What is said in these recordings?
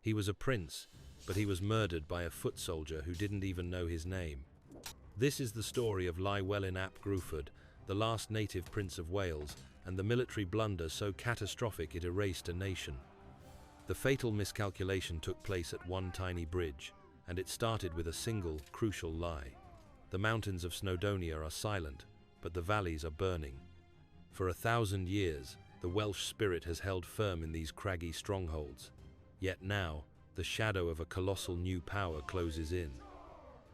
He was a prince, but he was murdered by a foot soldier who didn't even know his name. This is the story of Llywelyn ap Gruffudd, the last native prince of Wales, and the military blunder so catastrophic it erased a nation. The fatal miscalculation took place at one tiny bridge, and it started with a single, crucial lie. The mountains of Snowdonia are silent, but the valleys are burning. For 1,000 years, the Welsh spirit has held firm in these craggy strongholds. Yet now, the shadow of a colossal new power closes in.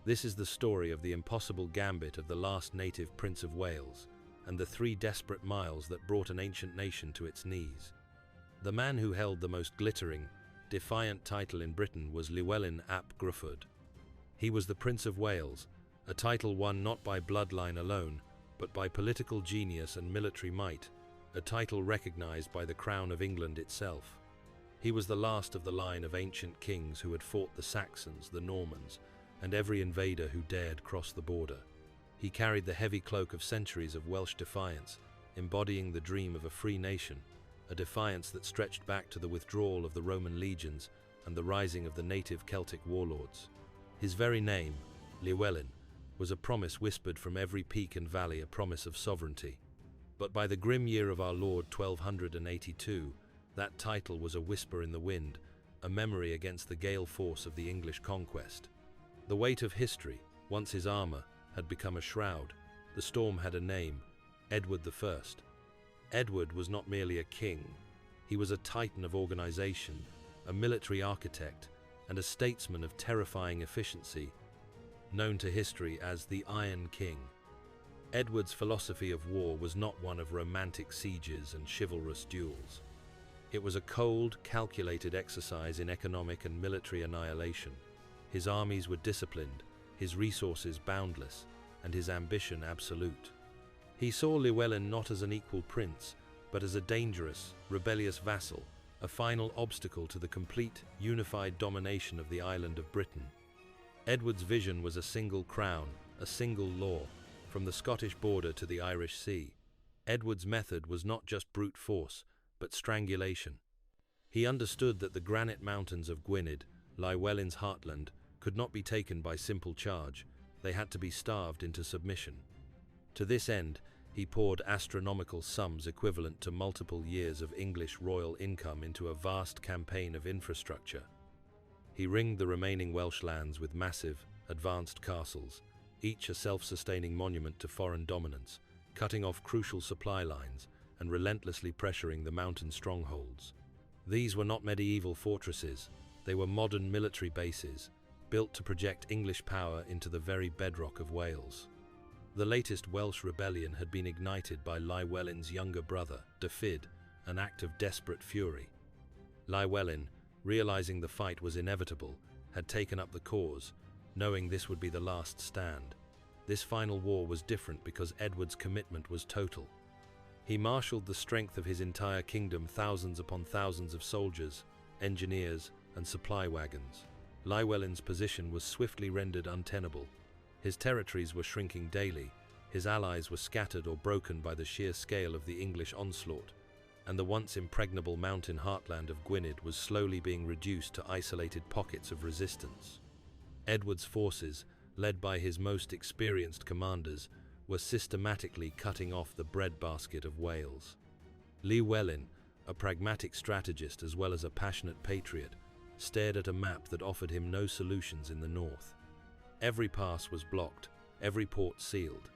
This is the story of the impossible gambit of the last native Prince of Wales, and the 3 desperate miles that brought an ancient nation to its knees. The man who held the most glittering, defiant title in Britain was Llywelyn ap Gruffudd. He was the Prince of Wales, a title won not by bloodline alone, but by political genius and military might, a title recognized by the Crown of England itself. He was the last of the line of ancient kings who had fought the Saxons, the Normans, and every invader who dared cross the border. He carried the heavy cloak of centuries of Welsh defiance, embodying the dream of a free nation, a defiance that stretched back to the withdrawal of the Roman legions and the rising of the native Celtic warlords. His very name, Llywelyn, was a promise whispered from every peak and valley, a promise of sovereignty. But by the grim year of our Lord 1282, that title was a whisper in the wind, a memory against the gale force of the English conquest. The weight of history, once his armor, had become a shroud. The storm had a name, Edward I. Edward was not merely a king. He was a titan of organization, a military architect, and a statesman of terrifying efficiency, known to history as the Iron King. Edward's philosophy of war was not one of romantic sieges and chivalrous duels. It was a cold, calculated exercise in economic and military annihilation. His armies were disciplined, his resources boundless, and his ambition absolute. He saw Llywelyn not as an equal prince, but as a dangerous, rebellious vassal, a final obstacle to the complete, unified domination of the island of Britain. Edward's vision was a single crown, a single law, from the Scottish border to the Irish Sea. Edward's method was not just brute force, but strangulation. He understood that the granite mountains of Gwynedd, Llywelyn's heartland, could not be taken by simple charge. They had to be starved into submission. To this end, he poured astronomical sums equivalent to multiple years of English royal income into a vast campaign of infrastructure. He ringed the remaining Welsh lands with massive, advanced castles, each a self-sustaining monument to foreign dominance, cutting off crucial supply lines and relentlessly pressuring the mountain strongholds. These were not medieval fortresses, they were modern military bases, built to project English power into the very bedrock of Wales. The latest Welsh rebellion had been ignited by Llywelyn's younger brother, Dyfed, an act of desperate fury. Llywelyn, realizing the fight was inevitable, had taken up the cause, knowing this would be the last stand. This final war was different because Edward's commitment was total. He marshaled the strength of his entire kingdom, thousands upon thousands of soldiers, engineers, and supply wagons. Llywelyn's position was swiftly rendered untenable. His territories were shrinking daily, his allies were scattered or broken by the sheer scale of the English onslaught, and the once impregnable mountain heartland of Gwynedd was slowly being reduced to isolated pockets of resistance. Edward's forces, led by his most experienced commanders, were systematically cutting off the breadbasket of Wales. Llywelyn, a pragmatic strategist as well as a passionate patriot, stared at a map that offered him no solutions in the north. Every pass was blocked, every port sealed.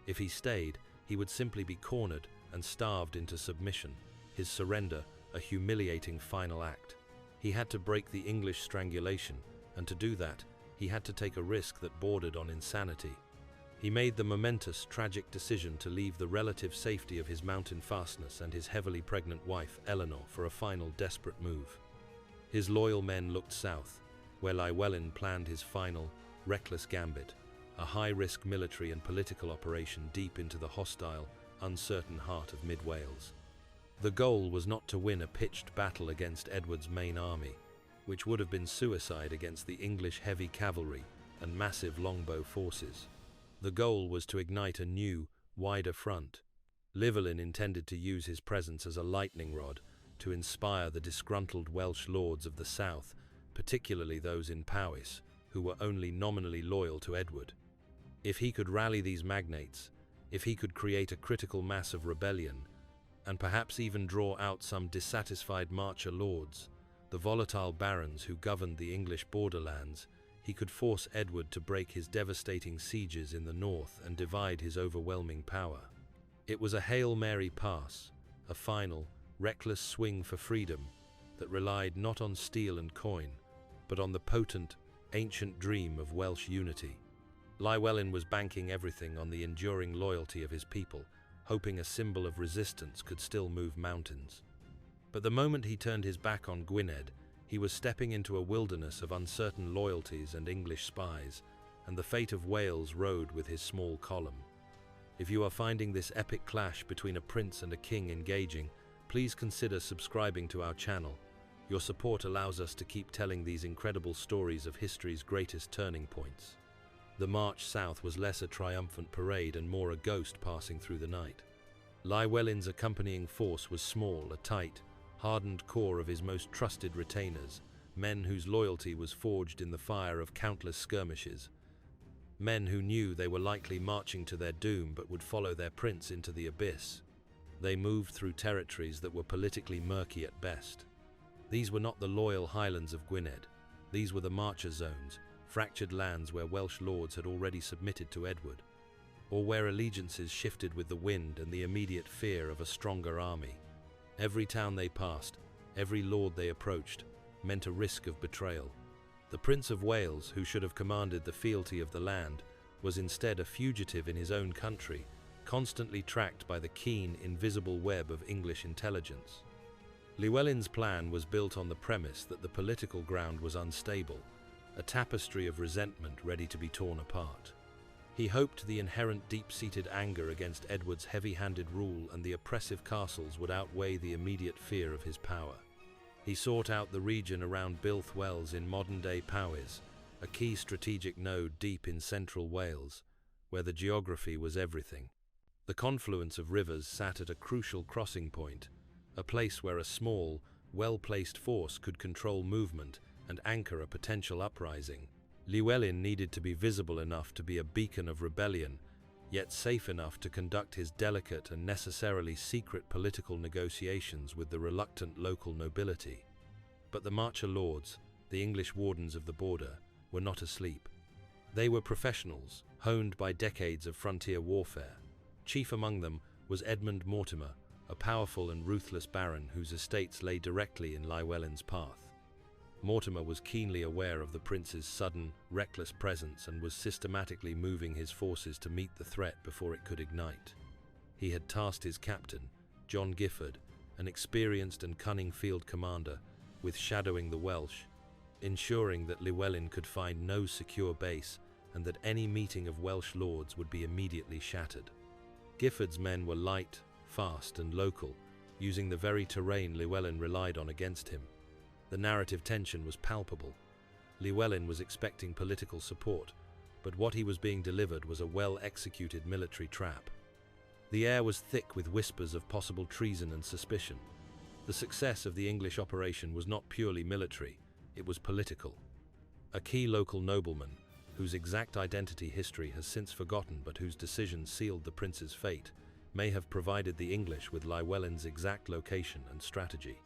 If he stayed, he would simply be cornered and starved into submission, his surrender a humiliating final act. He had to break the English strangulation, and to do that, he had to take a risk that bordered on insanity. He made the momentous, tragic decision to leave the relative safety of his mountain fastness and his heavily pregnant wife, Eleanor, for a final desperate move. His loyal men looked south, where Llywelyn planned his final, reckless gambit, a high-risk military and political operation deep into the hostile, uncertain heart of mid-Wales. The goal was not to win a pitched battle against Edward's main army, which would have been suicide against the English heavy cavalry and massive longbow forces. The goal was to ignite a new, wider front. Llywelyn intended to use his presence as a lightning rod to inspire the disgruntled Welsh lords of the south particularly those in Powys, who were only nominally loyal to Edward. If he could rally these magnates, if he could create a critical mass of rebellion, and perhaps even draw out some dissatisfied marcher lords, the volatile barons who governed the English borderlands, he could force Edward to break his devastating sieges in the north and divide his overwhelming power. It was a Hail Mary pass, a final, reckless swing for freedom that relied not on steel and coin, but on the potent, ancient dream of Welsh unity. Llywelyn was banking everything on the enduring loyalty of his people, hoping a symbol of resistance could still move mountains. But the moment he turned his back on Gwynedd, he was stepping into a wilderness of uncertain loyalties and English spies, and the fate of Wales rode with his small column. If you are finding this epic clash between a prince and a king engaging, please consider subscribing to our channel. Your support allows us to keep telling these incredible stories of history's greatest turning points. The march south was less a triumphant parade and more a ghost passing through the night. Llywelyn's accompanying force was small, a tight, hardened core of his most trusted retainers, men whose loyalty was forged in the fire of countless skirmishes. Men who knew they were likely marching to their doom but would follow their prince into the abyss. They moved through territories that were politically murky at best. These were not the loyal highlands of Gwynedd. These were the marcher zones, fractured lands where Welsh lords had already submitted to Edward, or where allegiances shifted with the wind and the immediate fear of a stronger army. Every town they passed, every lord they approached, meant a risk of betrayal. The Prince of Wales, who should have commanded the fealty of the land, was instead a fugitive in his own country, constantly tracked by the keen, invisible web of English intelligence. Llywelyn's plan was built on the premise that the political ground was unstable, a tapestry of resentment ready to be torn apart. He hoped the inherent deep-seated anger against Edward's heavy-handed rule and the oppressive castles would outweigh the immediate fear of his power. He sought out the region around Builth Wells in modern-day Powys, a key strategic node deep in central Wales, where the geography was everything. The confluence of rivers sat at a crucial crossing point, a place where a small, well-placed force could control movement and anchor a potential uprising. Llywelyn needed to be visible enough to be a beacon of rebellion, yet safe enough to conduct his delicate and necessarily secret political negotiations with the reluctant local nobility. But the marcher lords, the English wardens of the border, were not asleep. They were professionals, honed by decades of frontier warfare. Chief among them was Edmund Mortimer, a powerful and ruthless baron whose estates lay directly in Llywelyn's path. Mortimer was keenly aware of the prince's sudden, reckless presence and was systematically moving his forces to meet the threat before it could ignite. He had tasked his captain, John Gifford, an experienced and cunning field commander, with shadowing the Welsh, ensuring that Llywelyn could find no secure base and that any meeting of Welsh lords would be immediately shattered. Gifford's men were light, fast and local, using the very terrain Llywelyn relied on against him. The narrative tension was palpable. Llywelyn was expecting political support, but what he was being delivered was a well-executed military trap. The air was thick with whispers of possible treason and suspicion. The success of the English operation was not purely military, it was political. A key local nobleman, whose exact identity history has since forgotten but whose decision sealed the prince's fate, may have provided the English with Llywelyn's exact location and strategy.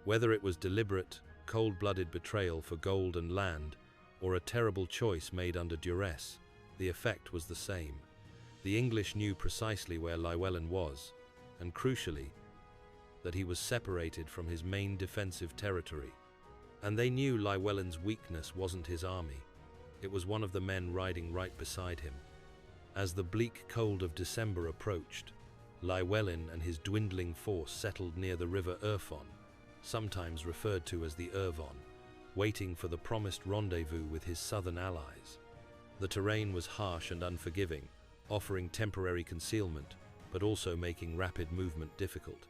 Whether it was deliberate, cold-blooded betrayal for gold and land, or a terrible choice made under duress, the effect was the same. The English knew precisely where Llywelyn was, and crucially, that he was separated from his main defensive territory. And they knew Llywelyn's weakness wasn't his army, it was one of the men riding right beside him. As the bleak cold of December approached, Llywelyn and his dwindling force settled near the river Irfon, sometimes referred to as the Irvon, waiting for the promised rendezvous with his southern allies. The terrain was harsh and unforgiving, offering temporary concealment, but also making rapid movement difficult.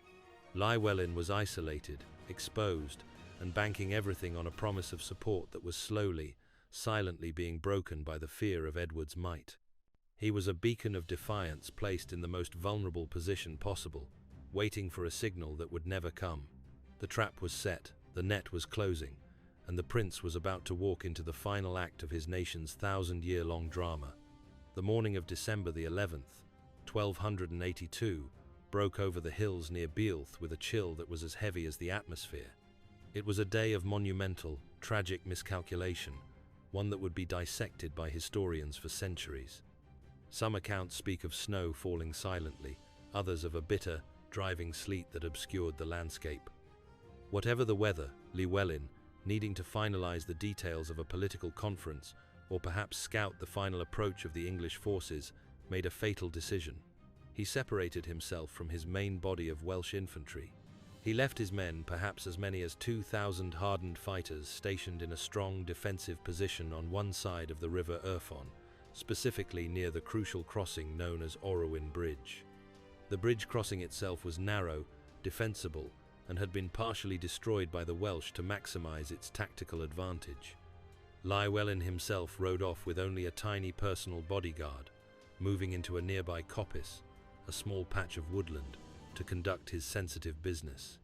Llywelyn was isolated, exposed, and banking everything on a promise of support that was slowly, silently being broken by the fear of Edward's might. He was a beacon of defiance placed in the most vulnerable position possible, waiting for a signal that would never come. The trap was set, the net was closing, and the prince was about to walk into the final act of his nation's thousand-year-long drama. The morning of December the 11th, 1282, broke over the hills near Bealth with a chill that was as heavy as the atmosphere. It was a day of monumental, tragic miscalculation, one that would be dissected by historians for centuries. Some accounts speak of snow falling silently, others of a bitter, driving sleet that obscured the landscape. Whatever the weather, Llywelyn, needing to finalize the details of a political conference or perhaps scout the final approach of the English forces, made a fatal decision. He separated himself from his main body of Welsh infantry. He left his men, perhaps as many as 2,000 hardened fighters, stationed in a strong defensive position on one side of the River Irfon, specifically near the crucial crossing known as Orewin Bridge. The bridge crossing itself was narrow, defensible, and had been partially destroyed by the Welsh to maximize its tactical advantage. Llywelyn himself rode off with only a tiny personal bodyguard, moving into a nearby coppice, a small patch of woodland, to conduct his sensitive business.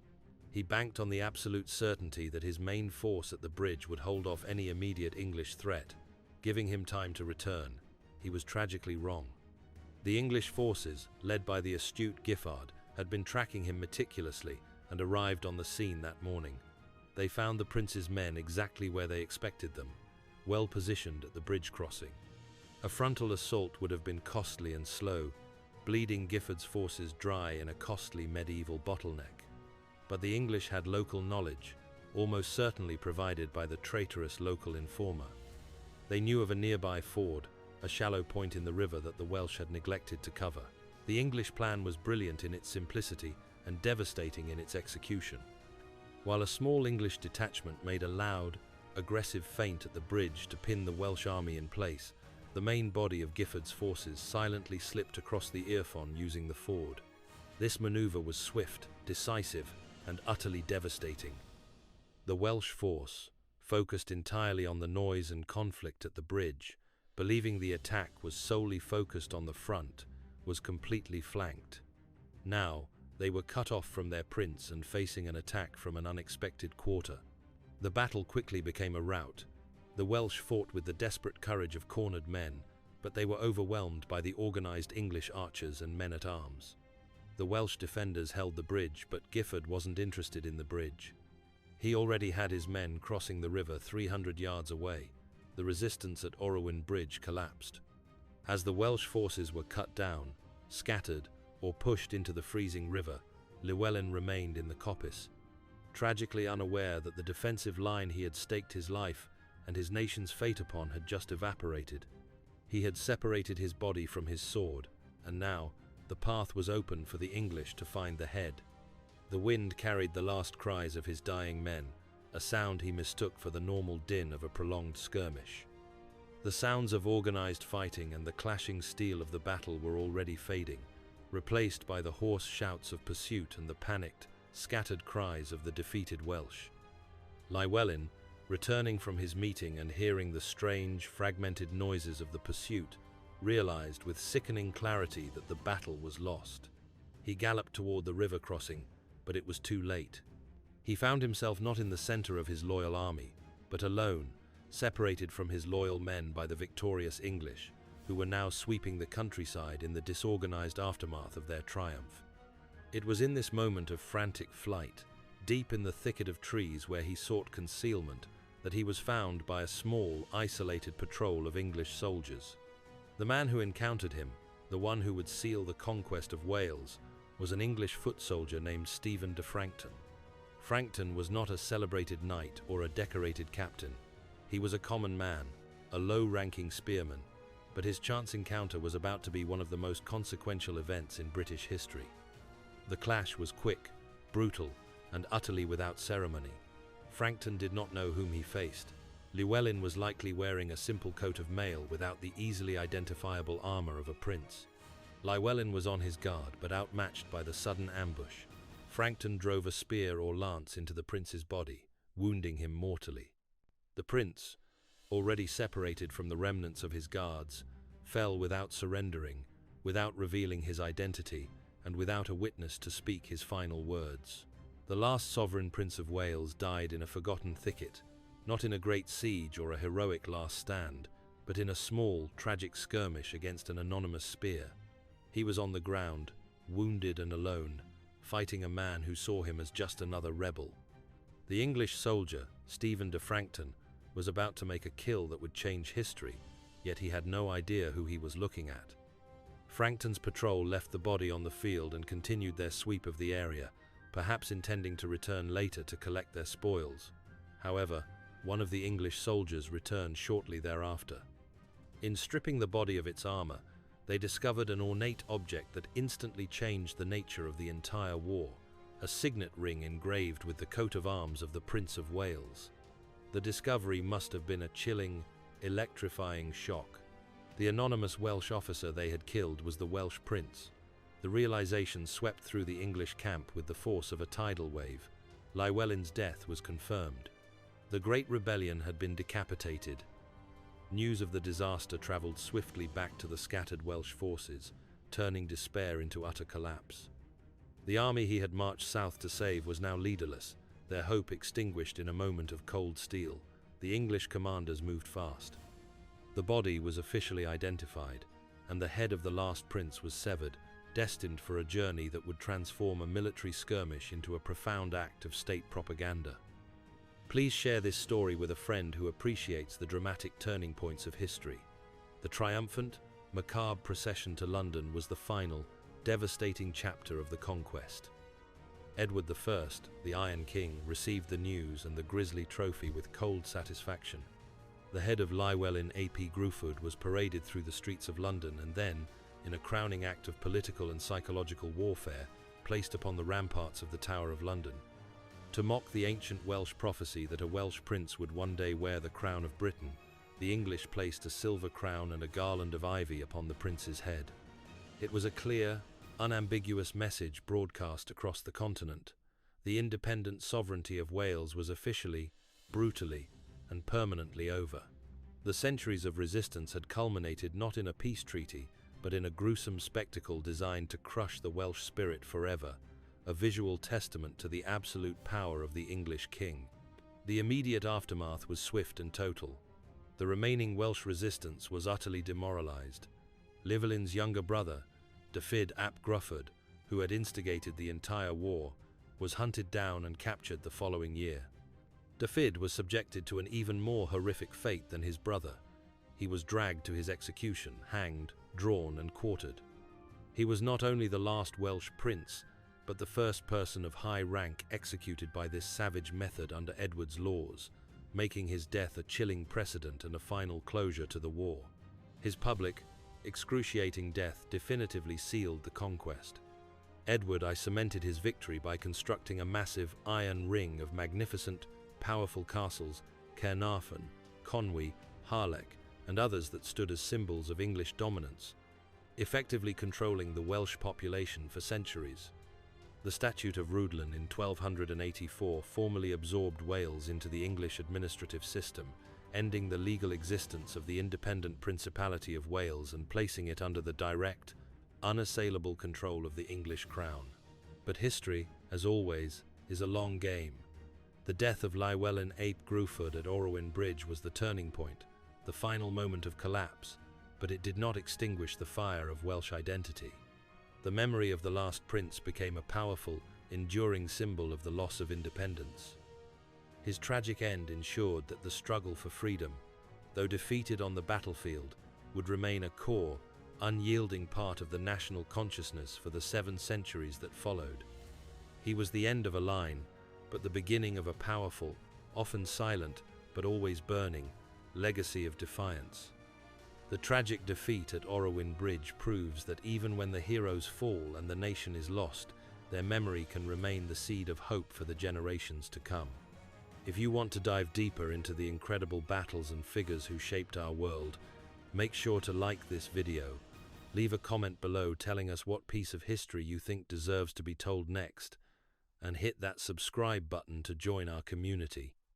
He banked on the absolute certainty that his main force at the bridge would hold off any immediate English threat, giving him time to return. He was tragically wrong. The English forces, led by the astute Giffard, had been tracking him meticulously and arrived on the scene that morning. They found the prince's men exactly where they expected them, well positioned at the bridge crossing. A frontal assault would have been costly and slow, bleeding Giffard's forces dry in a costly medieval bottleneck. But the English had local knowledge, almost certainly provided by the traitorous local informer. They knew of a nearby ford, a shallow point in the river that the Welsh had neglected to cover. The English plan was brilliant in its simplicity and devastating in its execution. While a small English detachment made a loud, aggressive feint at the bridge to pin the Welsh army in place, the main body of Giffard's forces silently slipped across the Irfon using the ford. This maneuver was swift, decisive, and utterly devastating. The Welsh force, focused entirely on the noise and conflict at the bridge, believing the attack was solely focused on the front, was completely flanked. Now, they were cut off from their prince and facing an attack from an unexpected quarter. The battle quickly became a rout. The Welsh fought with the desperate courage of cornered men, but they were overwhelmed by the organized English archers and men-at-arms. The Welsh defenders held the bridge, but Giffard wasn't interested in the bridge. He already had his men crossing the river 300 yards away. The resistance at Orewin Bridge collapsed. As the Welsh forces were cut down, scattered, or pushed into the freezing river, Llywelyn remained in the coppice, tragically unaware that the defensive line he had staked his life and his nation's fate upon had just evaporated. He had separated his body from his sword, and now the path was open for the English to find the head. The wind carried the last cries of his dying men, a sound he mistook for the normal din of a prolonged skirmish. The sounds of organized fighting and the clashing steel of the battle were already fading, replaced by the hoarse shouts of pursuit and the panicked, scattered cries of the defeated Welsh. Llywelyn, returning from his meeting and hearing the strange, fragmented noises of the pursuit, realized with sickening clarity that the battle was lost. He galloped toward the river crossing, but it was too late. He found himself not in the center of his loyal army, but alone, separated from his loyal men by the victorious English, who were now sweeping the countryside in the disorganized aftermath of their triumph. It was in this moment of frantic flight, deep in the thicket of trees where he sought concealment, that he was found by a small, isolated patrol of English soldiers. The man who encountered him, the one who would seal the conquest of Wales, was an English foot soldier named Stephen de Frankton. Frankton was not a celebrated knight or a decorated captain. He was a common man, a low-ranking spearman, but his chance encounter was about to be one of the most consequential events in British history. The clash was quick, brutal, and utterly without ceremony. Frankton did not know whom he faced. Llywelyn was likely wearing a simple coat of mail without the easily identifiable armor of a prince. Llywelyn was on his guard, but outmatched by the sudden ambush. Frankton drove a spear or lance into the prince's body, wounding him mortally. The prince, already separated from the remnants of his guards, fell without surrendering, without revealing his identity, and without a witness to speak his final words. The last sovereign Prince of Wales died in a forgotten thicket, not in a great siege or a heroic last stand, but in a small, tragic skirmish against an anonymous spear. He was on the ground, wounded and alone, fighting a man who saw him as just another rebel. The English soldier, Stephen de Frankton, was about to make a kill that would change history, yet he had no idea who he was looking at. Frankton's patrol left the body on the field and continued their sweep of the area, perhaps intending to return later to collect their spoils. However, one of the English soldiers returned shortly thereafter. In stripping the body of its armor, they discovered an ornate object that instantly changed the nature of the entire war, a signet ring engraved with the coat of arms of the Prince of Wales. The discovery must have been a chilling, electrifying shock. The anonymous Welsh officer they had killed was the Welsh prince. The realization swept through the English camp with the force of a tidal wave. Llywelyn's death was confirmed. The Great Rebellion had been decapitated. News of the disaster traveled swiftly back to the scattered Welsh forces, turning despair into utter collapse. The army he had marched south to save was now leaderless, their hope extinguished in a moment of cold steel. The English commanders moved fast. The body was officially identified, and the head of the last prince was severed, destined for a journey that would transform a military skirmish into a profound act of state propaganda. Please share this story with a friend who appreciates the dramatic turning points of history. The triumphant, macabre procession to London was the final, devastating chapter of the conquest. Edward I, the Iron King, received the news and the grisly trophy with cold satisfaction. The head of Llywelyn ap Gruffudd was paraded through the streets of London and then, in a crowning act of political and psychological warfare, placed upon the ramparts of the Tower of London. To mock the ancient Welsh prophecy that a Welsh prince would one day wear the crown of Britain, the English placed a silver crown and a garland of ivy upon the prince's head. It was a clear, unambiguous message broadcast across the continent. The independent sovereignty of Wales was officially, brutally, and permanently over. The centuries of resistance had culminated not in a peace treaty, but in a gruesome spectacle designed to crush the Welsh spirit forever, a visual testament to the absolute power of the English king. The immediate aftermath was swift and total. The remaining Welsh resistance was utterly demoralized. Llywelyn's younger brother, Dyfed ap Gruffudd, who had instigated the entire war, was hunted down and captured the following year. Dyfed was subjected to an even more horrific fate than his brother. He was dragged to his execution, hanged, drawn and quartered. He was not only the last Welsh prince, but the first person of high rank executed by this savage method under Edward's laws, making his death a chilling precedent and a final closure to the war. His public, excruciating death definitively sealed the conquest. Edward I cemented his victory by constructing a massive iron ring of magnificent, powerful castles, Caernarfon, Conwy, Harlech, and others that stood as symbols of English dominance, effectively controlling the Welsh population for centuries. The Statute of Llywelyn in 1284 formally absorbed Wales into the English administrative system, ending the legal existence of the independent Principality of Wales and placing it under the direct, unassailable control of the English crown. But history, as always, is a long game. The death of Llywelyn ap Gruffudd at Orewin Bridge was the turning point, the final moment of collapse, but it did not extinguish the fire of Welsh identity. The memory of the last prince became a powerful, enduring symbol of the loss of independence. His tragic end ensured that the struggle for freedom, though defeated on the battlefield, would remain a core, unyielding part of the national consciousness for the 7 centuries that followed. He was the end of a line, but the beginning of a powerful, often silent, but always burning, legacy of defiance. The tragic defeat at Orewin Bridge proves that even when the heroes fall and the nation is lost, their memory can remain the seed of hope for the generations to come. If you want to dive deeper into the incredible battles and figures who shaped our world, make sure to like this video. Leave a comment below telling us what piece of history you think deserves to be told next, and hit that subscribe button to join our community.